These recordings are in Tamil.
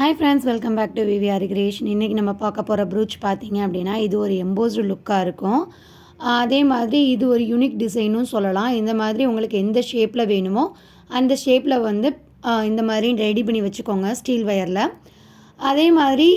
Hi friends, welcome back to VVR creation. இன்றைக்கி நம்ம பார்க்க போகிற ப்ரூச் பார்த்திங்க அப்படின்னா இது ஒரு எம்போஸ்டு லுக்காக இருக்கும். அதே மாதிரி இது ஒரு யூனிக் டிசைனும் சொல்லலாம். இந்த மாதிரி உங்களுக்கு எந்த ஷேப்பில் வேணுமோ அந்த ஷேப்பில் வந்து இந்த மாதிரி ரெடி பண்ணி வச்சுக்கோங்க ஸ்டீல் வயரில். அதே மாதிரி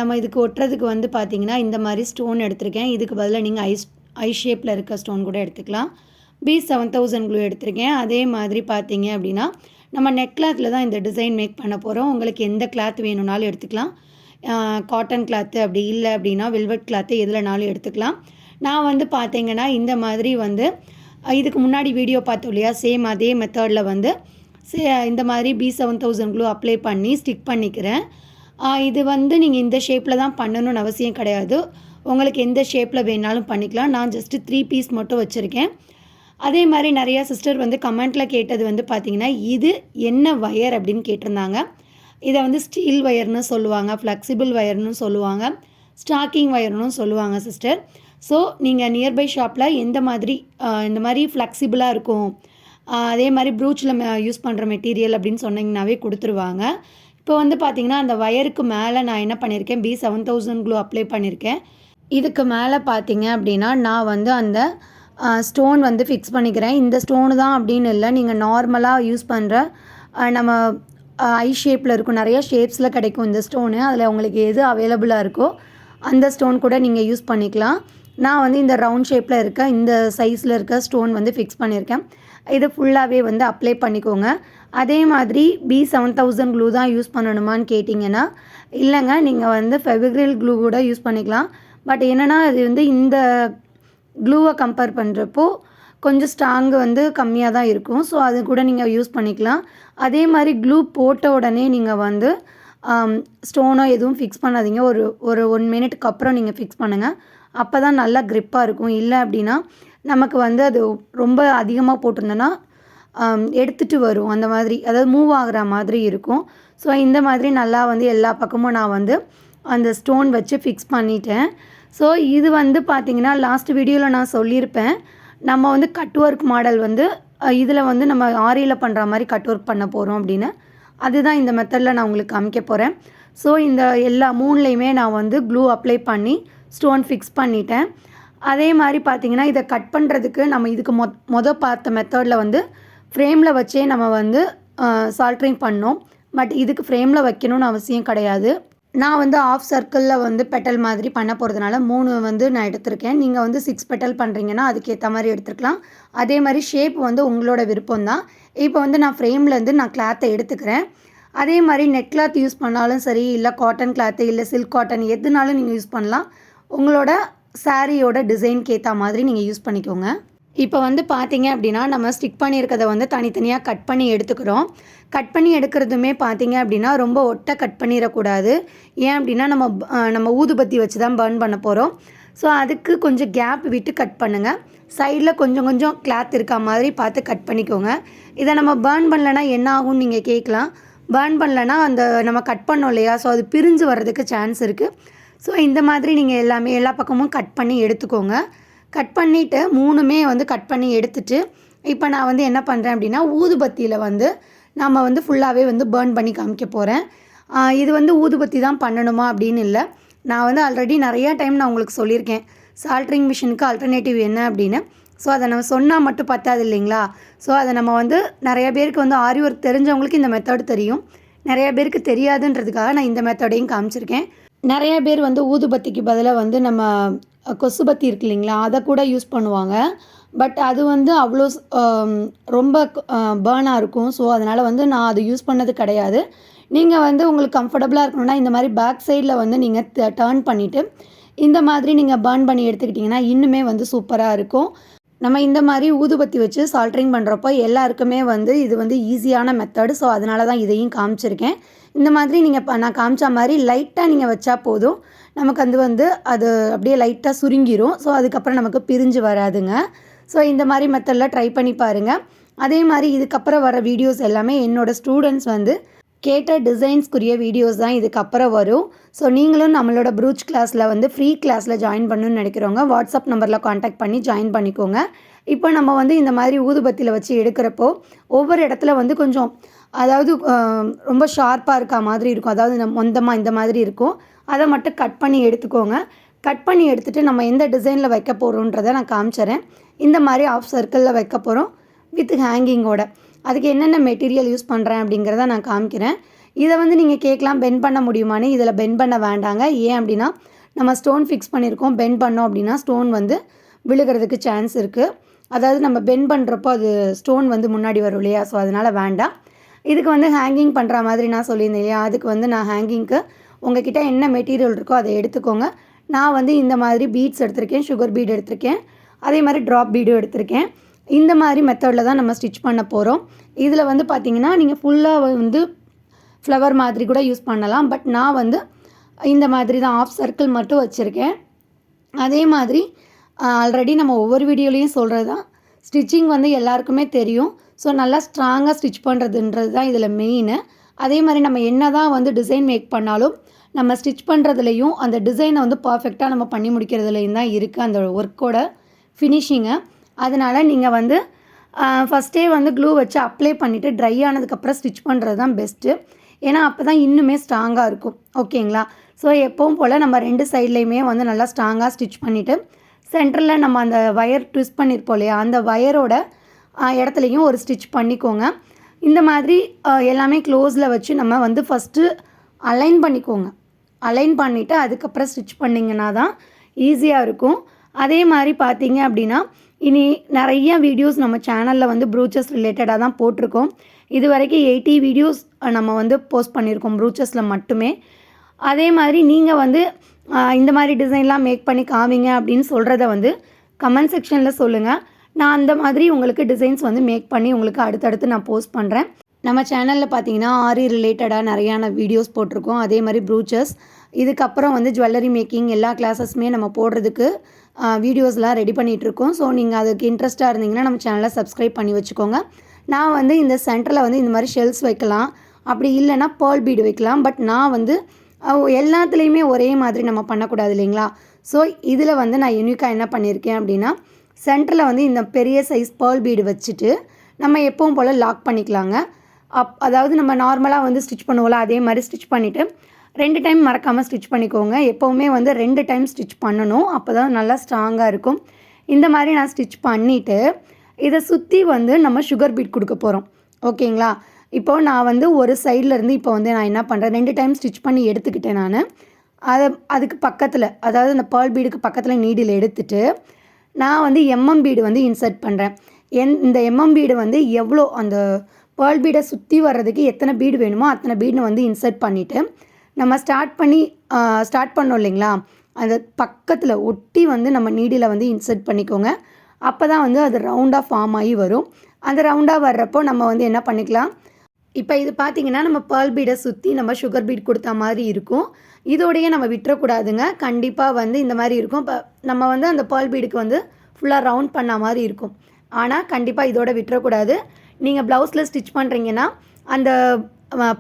நம்ம இதுக்கு ஒட்டுறதுக்கு வந்து பார்த்திங்கன்னா இந்த மாதிரி ஸ்டோன் எடுத்திருக்கேன். இதுக்கு பதிலாக நீங்கள் ஐ ஷேப்பில் இருக்க ஸ்டோன் கூட எடுத்துக்கலாம். B7000 க்ளூ எடுத்திருக்கேன். அதே மாதிரி பார்த்திங்க அப்படின்னா நம்ம நெக் கிளாத்தில் தான் இந்த டிசைன் மேக் பண்ண போகிறோம். உங்களுக்கு எந்த கிளாத் வேணும்னாலும் எடுத்துக்கலாம். காட்டன் கிளாத்து, அப்படி இல்லை அப்படின்னா வெல்வெட் கிளாத்து, எதுலனாலும் எடுத்துக்கலாம். நான் வந்து பார்த்தீங்கன்னா இந்த மாதிரி வந்து இதுக்கு முன்னாடி வீடியோ பார்த்தோம் இல்லையா, சேம் அதே மெத்தடில் வந்து இந்த மாதிரி B7000 க்ளூ அப்ளை பண்ணி ஸ்டிக் பண்ணிக்கிறேன். இது வந்து நீங்கள் இந்த ஷேப்பில் தான் பண்ணணும்னு அவசியம் கிடையாது. உங்களுக்கு எந்த ஷேப்பில் வேணாலும் பண்ணிக்கலாம். நான் ஜஸ்ட்டு 3 பீஸ் மட்டும் வச்சுருக்கேன். அதே மாதிரி நிறையா சிஸ்டர் வந்து கமெண்ட்டில் கேட்டது வந்து பார்த்திங்கன்னா இது என்ன வயர் அப்படின்னு கேட்டிருந்தாங்க. இதை வந்து ஸ்டீல் வயர்னு சொல்லுவாங்க, ஃப்ளெக்சிபிள் வயர்னு சொல்லுவாங்க, ஸ்டாக்கிங் வயர்னு சொல்லுவாங்க சிஸ்டர். ஸோ நீங்கள் நியர்பை ஷாப்பில் எந்த மாதிரி இந்த மாதிரி ஃப்ளெக்சிபிளாக இருக்கும், அதே மாதிரி ப்ரூச்சில் யூஸ் பண்ணுற மெட்டீரியல் அப்படின்னு சொன்னிங்கனாவே கொடுத்துருவாங்க. இப்போ வந்து பார்த்திங்கன்னா அந்த வயருக்கு மேலே நான் என்ன பண்ணியிருக்கேன், B7000 க்ளூ அப்ளை பண்ணியிருக்கேன். இதுக்கு மேலே பார்த்திங்க அப்படின்னா நான் வந்து அந்த ஸ்டோன் வந்து ஃபிக்ஸ் பண்ணிக்கிறேன். இந்த ஸ்டோனு தான் அப்படின்னு இல்லை, நீங்கள் நார்மலாக யூஸ் பண்ணுற நம்ம ஐ ஷேப்பில் இருக்கும், நிறைய ஷேப்ஸில் கிடைக்கும் இந்த ஸ்டோனு. அதில் உங்களுக்கு எது அவைலபிளாக இருக்கோ அந்த ஸ்டோன் கூட நீங்கள் யூஸ் பண்ணிக்கலாம். நான் வந்து இந்த ரவுண்ட் ஷேப்பில் இருக்க இந்த சைஸில் இருக்க ஸ்டோன் வந்து ஃபிக்ஸ் பண்ணியிருக்கேன். இது ஃபுல்லாகவே வந்து அப்ளை பண்ணிக்கோங்க. அதே மாதிரி B7000 க்ளூ தான் யூஸ் பண்ணணுமான்னு கேட்டிங்கன்னா இல்லைங்க, நீங்கள் வந்து ஃபெவிக்ரில் க்ளூ கூட யூஸ் பண்ணிக்கலாம். பட் என்னென்னா அது வந்து இந்த க்ளூவை கம்பேர் பண்ணுறப்போ கொஞ்சம் ஸ்ட்ராங்கு வந்து கம்மியாக தான் இருக்கும். ஸோ அது கூட நீங்கள் யூஸ் பண்ணிக்கலாம். அதே மாதிரி க்ளூ போட்ட உடனே நீங்கள் வந்து ஸ்டோனோ எதுவும் ஃபிக்ஸ் பண்ணாதீங்க. ஒரு 1 மினிட்டுக்கு அப்புறம் நீங்கள் ஃபிக்ஸ் பண்ணுங்கள். அப்போ தான் நல்லா க்ரிப்பாக இருக்கும். இல்லை அப்படின்னா நமக்கு வந்து அது ரொம்ப அதிகமாக போட்டிருந்தோன்னா எடுத்துகிட்டு வரும், அந்த மாதிரி, அதாவது மூவ் ஆகிற மாதிரி இருக்கும். ஸோ இந்த மாதிரி நல்லா வந்து எல்லா பக்கமும் நான் வந்து அந்த ஸ்டோன் வச்சு ஃபிக்ஸ் பண்ணிட்டேன். ஸோ இது வந்து பார்த்திங்கன்னா லாஸ்ட் வீடியோவில் நான் சொல்லியிருப்பேன், நம்ம வந்து கட் ஒர்க் மாடல் வந்து இதில் வந்து நம்ம ஆரியில் பண்ணுற மாதிரி கட் ஒர்க் பண்ண போகிறோம் அப்படின்னு. அதுதான் இந்த மெத்தடில் நான் உங்களுக்கு காமிக்க போகிறேன். ஸோ இந்த எல்லா 3லையுமே நான் வந்து க்ளூ அப்ளை பண்ணி ஸ்டோன் ஃபிக்ஸ் பண்ணிட்டேன். அதே மாதிரி பார்த்திங்கன்னா இதை கட் பண்ணுறதுக்கு நம்ம இதுக்கு பார்த்த மெத்தடில் வந்து ஃப்ரேமில் வச்சே நம்ம வந்து சால்ட்ரிங் பண்ணோம். பட் இதுக்கு ஃப்ரேமில் வைக்கணும்னு அவசியம் கிடையாது. நான் வந்து ஆஃப் சர்க்கிளில் வந்து பெட்டல் மாதிரி பண்ண போகிறதுனால 3 வந்து நான் எடுத்திருக்கேன். நீங்கள் வந்து 6 பெட்டல் பண்ணுறீங்கன்னா அதுக்கேற்ற மாதிரி எடுத்துக்கலாம். அதே மாதிரி ஷேப் வந்து உங்களோட விருப்பம் தான். இப்போ வந்து நான் ஃப்ரேம்லேருந்து நான் கிளாத்தை எடுத்துக்கிறேன். அதே மாதிரி நெட் கிளாத் யூஸ் பண்ணாலும் சரி, இல்லை காட்டன் கிளாத்து, இல்லை சில்க் காட்டன், எதுனாலும் நீங்கள் யூஸ் பண்ணலாம். உங்களோட சாரியோட டிசைனுக்கு ஏற்ற மாதிரி நீங்கள் யூஸ் பண்ணிக்கோங்க. இப்போ வந்து பார்த்திங்க அப்படின்னா நம்ம ஸ்டிக் பண்ணியிருக்கிறத வந்து தனித்தனியாக கட் பண்ணி எடுத்துக்கிறோம். கட் பண்ணி எடுக்கிறதுமே பார்த்திங்க அப்படின்னா ரொம்ப ஒட்டை கட் பண்ணிடக்கூடாது. ஏன் அப்படின்னா நம்ம ஊதுபத்தி வச்சு தான் பர்ன் பண்ண போகிறோம். ஸோ அதுக்கு கொஞ்சம் கேப் விட்டு கட் பண்ணுங்கள். சைடில் கொஞ்சம் கொஞ்சம் கிளாத் இருக்க மாதிரி பார்த்து கட் பண்ணிக்கோங்க. இதை நம்ம பர்ன் பண்ணலைன்னா என்ன ஆகும்னு நீங்கள் கேட்கலாம். பர்ன் பண்ணலைன்னா அந்த நம்ம கட் பண்ணோம் இல்லையா, ஸோ அது பிரிஞ்சு வர்றதுக்கு சான்ஸ் இருக்குது. ஸோ இந்த மாதிரி நீங்கள் எல்லா பக்கமும் கட் பண்ணி எடுத்துக்கோங்க. கட் பண்ணிவிட்டு 3மே வந்து கட் பண்ணி எடுத்துட்டு இப்போ நான் வந்து என்ன பண்ணுறேன் அப்படின்னா ஊதுபத்தியில் வந்து நம்ம வந்து ஃபுல்லாகவே வந்து பர்ன் பண்ணி காமிக்க போகிறேன். இது வந்து ஊதுபத்தி தான் பண்ணணுமா அப்படின்னு இல்லை. நான் வந்து ஆல்ரெடி நிறையா டைம் நான் உங்களுக்கு சொல்லியிருக்கேன் சால்ட்ரிங் மிஷினுக்கு ஆல்டர்னேட்டிவ் என்ன அப்படின்னு. ஸோ அதை நம்ம சொன்னால் மட்டும் பத்தாது இல்லைங்களா. ஸோ அதை நம்ம வந்து நிறைய பேருக்கு வந்து ஆரி ஒர்க் தெரிஞ்சவங்களுக்கு இந்த மெத்தட் தெரியும், நிறைய பேருக்கு தெரியாதுன்றதுக்காக நான் இந்த மெத்தடையும் காமிச்சிருக்கேன். நிறைய பேர் வந்து ஊதுபத்திக்கு பதிலாக வந்து நம்ம கொசுபத்தி இருக்கு இல்லைங்களா, அதை கூட யூஸ் பண்ணுவாங்க. பட் அது வந்து அவ்வளோ ரொம்ப பேர்னாக இருக்கும். ஸோ அதனால் வந்து நான் அது யூஸ் பண்ணது கிடையாது. நீங்கள் வந்து உங்களுக்கு கம்ஃபர்டபுளாக இருக்கணும்னா இந்த மாதிரி பேக் சைடில் வந்து நீங்கள் டர்ன் பண்ணிவிட்டு இந்த மாதிரி நீங்கள் பர்ன் பண்ணி எடுத்துக்கிட்டிங்கன்னா இன்னுமே வந்து சூப்பராக இருக்கும். நம்ம இந்த மாதிரி ஊதுபத்தி வச்சு சால்ட்ரிங் பண்ணுறப்போ எல்லாருக்குமே வந்து இது வந்து ஈஸியான மெத்தடு. ஸோ அதனால தான் இதையும் காமிச்சிருக்கேன். இந்த மாதிரி நீங்கள் நான் காமிச்ச மாதிரி லைட்டாக நீங்கள் வச்சா போதும், நமக்கு அது அப்படியே லைட்டாக சுருங்கிரும். ஸோ அதுக்கப்புறம் நமக்கு பிரிஞ்சு வராதுங்க. ஸோ இந்த மாதிரி மெத்தடில் ட்ரை பண்ணி பாருங்கள். அதே மாதிரி இதுக்கப்புறம் வர வீடியோஸ் எல்லாமே என்னோடய ஸ்டூடெண்ட்ஸ் வந்து கேட்ட டிசைன்ஸ்க்குரிய வீடியோஸ் தான் இதுக்கப்புறம் வரும். ஸோ நீங்களும் நம்மளோட ப்ரூச் கிளாஸில் வந்து ஃப்ரீ கிளாஸில் ஜாயின் பண்ணணும்னு நினைக்கிறவங்க வாட்ஸ்அப் நம்பரில் காண்டாக்ட் பண்ணி ஜாயின் பண்ணிக்கோங்க. இப்போ நம்ம வந்து இந்த மாதிரி ஊதுபத்தியில் வச்சு எடுக்கிறப்போ ஒவ்வொரு இடத்துல வந்து கொஞ்சம் அதாவது ரொம்ப ஷார்ப்பாக இருக்கா மாதிரி இருக்கும். அதாவது மொந்தமாக இந்த மாதிரி இருக்கும். அதை மட்டும் கட் பண்ணி எடுத்துக்கோங்க. கட் பண்ணி எடுத்துகிட்டு நம்ம எந்த டிசைனில் வைக்க போகிறோன்றதை நான் காமிச்சிட்றேன். இந்த மாதிரி ஆஃப் சர்க்கிளில் வைக்க போகிறோம் வித் ஹேங்கிங்கோட. அதுக்கு என்னென்ன மெட்டீரியல் யூஸ் பண்ணுறேன் அப்படிங்கிறத நான் காமிக்கிறேன். இதை வந்து நீங்கள் கேட்கலாம் பெண்ட் பண்ண முடியுமான்னு. இதில் பெண்ட் பண்ண வேண்டாங்க. ஏன் அப்படின்னா நம்ம ஸ்டோன் ஃபிக்ஸ் பண்ணியிருக்கோம். பெண்ட் பண்ணோம் அப்படின்னா ஸ்டோன் வந்து விழுகிறதுக்கு சான்ஸ் இருக்குது. அதாவது நம்ம பெண்ட் பண்ணுறப்போ அது ஸ்டோன் வந்து முன்னாடி வரும் இல்லையா, ஸோ அதனால் வேண்டாம். இதுக்கு வந்து ஹேங்கிங் பண்ணுற மாதிரி நான் சொல்லியிருந்தேன் இல்லையா, அதுக்கு வந்து நான் ஹேங்கிங்க்கு உங்கள்கிட்ட என்ன மெட்டீரியல் இருக்கோ அதை எடுத்துக்கோங்க. நான் வந்து இந்த மாதிரி பீட்ஸ் எடுத்திருக்கேன், சுகர் பீட் எடுத்திருக்கேன், அதே மாதிரி ட்ராப் பீடும் எடுத்திருக்கேன். இந்த மாதிரி மெத்தடில் தான் நம்ம ஸ்டிச் பண்ண போகிறோம். இதில் வந்து பார்த்திங்கன்னா நீங்கள் ஃபுல்லாக வந்து ஃப்ளவர் மாதிரி கூட யூஸ் பண்ணலாம். பட் நான் வந்து இந்த மாதிரி தான் ஆஃப் சர்க்கிள் மட்டும் வச்சுருக்கேன். அதே மாதிரி ஆல்ரெடி நம்ம ஒவ்வொரு வீடியோலையும் சொல்கிறது தான், ஸ்டிச்சிங் வந்து எல்லாருக்குமே தெரியும். ஸோ நல்லா ஸ்ட்ராங்காக ஸ்டிச் பண்ணுறதுன்றது தான் இதில் மெயின். அதே மாதிரி நம்ம என்ன தான் வந்து டிசைன் மேக் பண்ணாலும் நம்ம ஸ்டிச் பண்ணுறதுலையும் அந்த டிசைனை வந்து பர்ஃபெக்டாக நம்ம பண்ணி முடிக்கிறதுலையும் தான் இருக்குது அந்த ஒர்க்கோட ஃபினிஷிங்கு. அதனால் நீங்கள் வந்து ஃபஸ்ட்டே வந்து க்ளூ வச்சு அப்ளை பண்ணிவிட்டு ட்ரை ஆனதுக்கப்புறம் ஸ்டிச் பண்ணுறது தான் பெஸ்ட்டு. ஏன்னா அப்போ தான் இன்னுமே ஸ்ட்ராங்காக இருக்கும். ஓகேங்களா? ஸோ எப்பவும் போல் நம்ம 2 சைட்லேயுமே வந்து நல்லா ஸ்ட்ராங்காக ஸ்டிச் பண்ணிவிட்டு சென்டரில் நம்ம அந்த வயர் ட்விஸ்ட் பண்ணியிருப்போம் இல்லையா, அந்த வயரோட இடத்துலையும் ஒரு ஸ்டிச் பண்ணிக்கோங்க. இந்த மாதிரி எல்லாமே க்ளோஸில் வச்சு நம்ம வந்து ஃபஸ்ட்டு அலைன் பண்ணிக்கோங்க. அலைன் பண்ணிவிட்டு அதுக்கப்புறம் ஸ்டிச் பண்ணிங்கன்னா தான் ஈஸியாக இருக்கும். அதே மாதிரி பார்த்தீங்க அப்படின்னா இனி நிறைய வீடியோஸ் நம்ம சேனலில் வந்து ப்ரூச்சஸ் ரிலேட்டடாக தான் போட்டிருக்கோம். இது வரைக்கும் 80 வீடியோஸ் நம்ம வந்து போஸ்ட் பண்ணியிருக்கோம் ப்ரூச்சஸில் மட்டுமே. அதே மாதிரி நீங்கள் வந்து இந்த மாதிரி டிசைன்லாம் மேக் பண்ணி காமிங்க அப்படின்னு சொல்கிறத வந்து கமெண்ட் செக்ஷனில் சொல்லுங்கள். நான் அந்த மாதிரி உங்களுக்கு டிசைன்ஸ் வந்து மேக் பண்ணி உங்களுக்கு அடுத்தடுத்து நான் போஸ்ட் பண்ணுறேன். நம்ம சேனலில் பார்த்தீங்கன்னா ஆரி ரிலேட்டடாக நிறையான வீடியோஸ் போட்டிருக்கோம். அதே மாதிரி ப்ரூச்சஸ், இதுக்கப்புறம் வந்து ஜுவல்லரி மேக்கிங் எல்லா கிளாஸஸுமே நம்ம போடுறதுக்கு வீடியோஸ்லாம் ரெடி பண்ணிகிட்ருக்கோம். ஸோ நீங்கள் அதுக்கு இன்ட்ரெஸ்ட்டாக இருந்தீங்கன்னா நம்ம சேனலை சப்ஸ்கிரைப் பண்ணி வச்சுக்கோங்க. நான் வந்து இந்த சென்டரில் வந்து இந்த மாதிரி ஷெல்ஸ் வைக்கலாம், அப்படி இல்லைன்னா பேர்ல் பீடு வைக்கலாம். பட் நான் வந்து எல்லாத்துலேயுமே ஒரே மாதிரி நம்ம பண்ணக்கூடாது இல்லைங்களா. ஸோ இதில் வந்து நான் யூனிக்காக என்ன பண்ணியிருக்கேன் அப்படின்னா சென்டரில் வந்து இந்த பெரிய சைஸ் பேர்ல் பீடு வச்சுட்டு நம்ம எப்பவும் போல் லாக் பண்ணிக்கலாங்க. அதாவது நம்ம நார்மலாக வந்து ஸ்டிச் பண்ணுவோம்ல அதே மாதிரி ஸ்டிச் பண்ணிவிட்டு 2 டைம் மறக்காமல் ஸ்டிச் பண்ணிக்கோங்க. எப்போவுமே வந்து 2 டைம் ஸ்டிச் பண்ணணும். அப்போ தான் நல்லா ஸ்ட்ராங்காக இருக்கும். இந்த மாதிரி நான் ஸ்டிச் பண்ணிவிட்டு இதை சுற்றி வந்து நம்ம சுகர் பீட் கொடுக்க போகிறோம். ஓகேங்களா? இப்போது நான் வந்து ஒரு சைட்லேருந்து இப்போ வந்து நான் என்ன பண்ணுறேன், 2 டைம் ஸ்டிச் பண்ணி எடுத்துக்கிட்டேன் நான். அதுக்கு பக்கத்தில், அதாவது அந்த பேர்ல் பீடுக்கு பக்கத்தில் நீடில் எடுத்துகிட்டு நான் வந்து எம்எம் பீடு வந்து இன்சர்ட் பண்ணுறேன். இந்த எம்எம் பீடு வந்து எவ்வளோ அந்த பேர்ல் பீடை சுற்றி வர்றதுக்கு எத்தனை பீடு வேணுமோ அத்தனை பீடு வந்து இன்சர்ட் பண்ணிவிட்டு நம்ம ஸ்டார்ட் பண்ணோம் இல்லைங்களா, அந்த பக்கத்தில் ஒட்டி வந்து நம்ம நீடில் வந்து இன்சர்ட் பண்ணிக்கோங்க. அப்போ தான் வந்து அது ரவுண்டாக ஃபார்ம் ஆகி வரும். அந்த ரவுண்டாக வர்றப்போ நம்ம வந்து என்ன பண்ணிக்கலாம், இப்போ இது பார்த்திங்கன்னா நம்ம பேர்ல் பீடை சுற்றி நம்ம சுகர் பீட் கொடுத்த மாதிரி இருக்கும். இதோடையே நம்ம விட்டுறக்கூடாதுங்க. கண்டிப்பாக வந்து இந்த மாதிரி இருக்கும். இப்போ நம்ம வந்து அந்த பேர்ல் பீடுக்கு வந்து ஃபுல்லாக ரவுண்ட் பண்ண மாதிரி இருக்கும். ஆனால் கண்டிப்பாக இதோட விட்டுறக்கூடாது. நீங்கள் ப்ளவுஸில் ஸ்டிச் பண்ணுறீங்கன்னா அந்த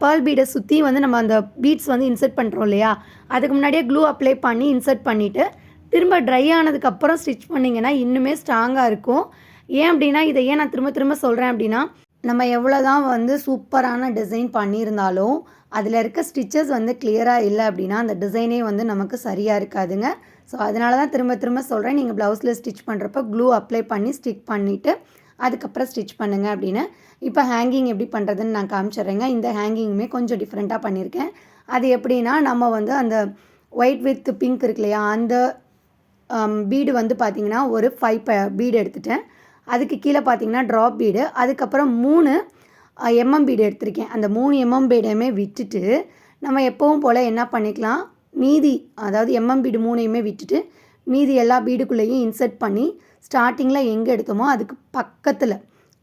பேர்ல் பீடை சுற்றி வந்து நம்ம அந்த பீட்ஸ் வந்து இன்சர்ட் பண்ணுறோம் இல்லையா, அதுக்கு முன்னாடியே க்ளூ அப்ளை பண்ணி இன்சர்ட் பண்ணிவிட்டு திரும்ப ட்ரை ஆனதுக்கப்புறம் ஸ்டிச் பண்ணிங்கன்னா இன்னுமே ஸ்ட்ராங்காக இருக்கும். ஏன் அப்படின்னா இதை ஏன் நான் திரும்ப திரும்ப சொல்கிறேன் அப்படின்னா, நம்ம எவ்வளோ தான் வந்து சூப்பரான டிசைன் பண்ணியிருந்தாலும் அதில் இருக்க ஸ்டிச்சஸ் வந்து கிளியராக இல்லை அப்படின்னா அந்த டிசைனே வந்து நமக்கு சரியாக இருக்காதுங்க. ஸோ அதனால தான் திரும்ப திரும்ப சொல்கிறேன், நீங்கள் ப்ளவுஸில் ஸ்டிச் பண்ணுறப்போ க்ளூ அப்ளை பண்ணி ஸ்டிக் பண்ணிவிட்டு அதுக்கப்புறம் ஸ்டிச் பண்ணுங்கள் அப்படின்னு. இப்போ ஹேங்கிங் எப்படி பண்ணுறதுன்னு நான் காமிச்சிட்றேங்க. இந்த ஹேங்கிங்குமே கொஞ்சம் டிஃப்ரெண்ட்டாக பண்ணியிருக்கேன். அது எப்படின்னா நம்ம வந்து அந்த ஒயிட் வித் பிங்க் இருக்கு இல்லையா, அந்த பீடு வந்து பார்த்திங்கன்னா ஒரு 5 பீடு எடுத்துட்டேன். அதுக்கு கீழே பார்த்திங்கன்னா ட்ராப் பீடு, அதுக்கப்புறம் 3 எம்எம் பீடு எடுத்திருக்கேன். அந்த 3 எம்எம் பீடையுமே விட்டுட்டு நம்ம எப்பவும் போல் என்ன பண்ணிக்கலாம், மீதி அதாவது எம்எம் பீடு 3ஐயுமே விட்டுட்டு மீதி எல்லா பீடுக்குள்ளேயும் இன்சர்ட் பண்ணி ஸ்டார்டிங்கில் எங்கே எடுத்தோமோ அதுக்கு பக்கத்தில்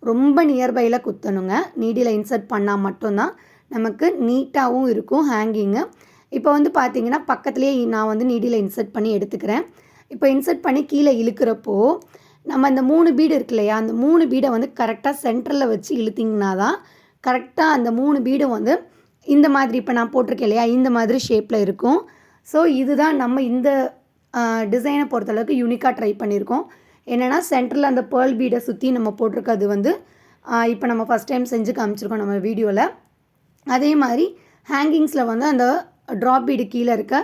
ரொம்ப நியர்பையில் குத்தணுங்க. நீடியில் இன்சர்ட் பண்ணால் மட்டும்தான் நமக்கு நீட்டாகவும் இருக்கும் ஹேங்கிங்கு. இப்போ வந்து பார்த்திங்கன்னா பக்கத்துலேயே நான் வந்து நீடியில் இன்சர்ட் பண்ணி எடுத்துக்கிறேன். இப்போ இன்சர்ட் பண்ணி கீழே இழுக்கிறப்போ நம்ம அந்த 3 பீடு இருக்கு இல்லையா, அந்த 3 பீடை வந்து கரெக்டாக சென்டரில் வச்சு இழுத்திங்கன்னா தான் கரெக்டாக அந்த 3 பீடும் வந்து இந்த மாதிரி இப்போ நான் போட்டிருக்கேன் இல்லையா, இந்த மாதிரி ஷேப்பில் இருக்கும். ஸோ இதுதான் நம்ம இந்த டிசைனை பொறுத்தளவுக்கு யூனிக்காக ட்ரை பண்ணியிருக்கோம். என்னென்னா சென்டரில் அந்த பேர்ல் பீடை சுற்றி நம்ம போட்டிருக்கிறது வந்து இப்போ நம்ம ஃபஸ்ட் டைம் செஞ்சு காமிச்சிருக்கோம் நம்ம வீடியோவில். அதே மாதிரி ஹேங்கிங்ஸில் வந்து அந்த ட்ராப் பீடு கீழே இருக்க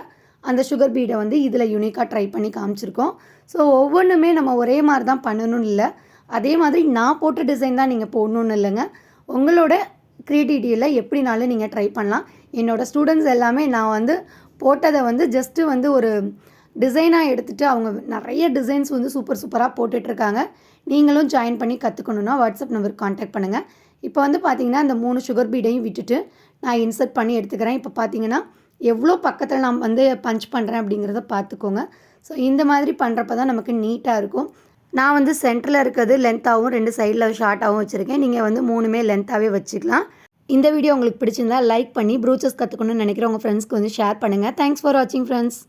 அந்த சுகர் பீடை வந்து இதில் யூனிக்காக ட்ரை பண்ணி காமிச்சிருக்கோம். ஸோ ஒவ்வொன்றுமே நம்ம ஒரே மாதிரி தான் பண்ணணும்னு இல்லை, அதே மாதிரி நான் போட்ட டிசைன் தான் நீங்கள் போடணுன்னு இல்லைங்க. உங்களோட க்ரியேட்டிவிட்டியில் எப்படினாலும் நீங்கள் ட்ரை பண்ணலாம். என்னோடய ஸ்டூடெண்ட்ஸ் எல்லாமே நான் வந்து போட்டதை வந்து ஜஸ்ட்டு வந்து ஒரு டிசைனாக எடுத்துகிட்டு அவங்க நிறைய டிசைன்ஸ் வந்து சூப்பராக போட்டுட்ருக்காங்க. நீங்களும் ஜாயின் பண்ணி கற்றுக்கணுன்னா வாட்ஸ்அப் நம்பருக்கு கான்டாக்ட் பண்ணுங்கள். இப்போ வந்து பார்த்திங்கன்னா அந்த 3 சுகர் பீடையும் விட்டுட்டு நான் இன்சர்ட் பண்ணி எடுத்துக்கிறேன். இப்போ பார்த்திங்கன்னா எவ்வளோ பக்கத்தில் நான் வந்து பஞ்ச் பண்ணுறேன் அப்படிங்கிறத பார்த்துக்கோங்க. ஸோ இந்த மாதிரி பண்ணுறப்ப தான் நமக்கு நீட்டாக இருக்கும். நான் வந்து சென்டரில் இருக்கிறது லென்த்தாகவும் 2 சைடில் ஷார்ட்டாகவும் வச்சுருக்கேன். நீங்கள் வந்து 3மே லென்த்தாகவே வச்சுக்கலாம். இந்த வீடியோ உங்களுக்கு பிடிச்சிருந்தா லைக் பண்ணி ப்ரூச்சஸ் கற்றுக்கணும்னு நினைக்கிற உங்கள் ஃப்ரெண்ட்ஸ்க்கு வந்து ஷேர் பண்ணுங்கள். தேங்க்ஸ் ஃபார் வாட்சிங் ஃப்ரெண்ட்ஸ்.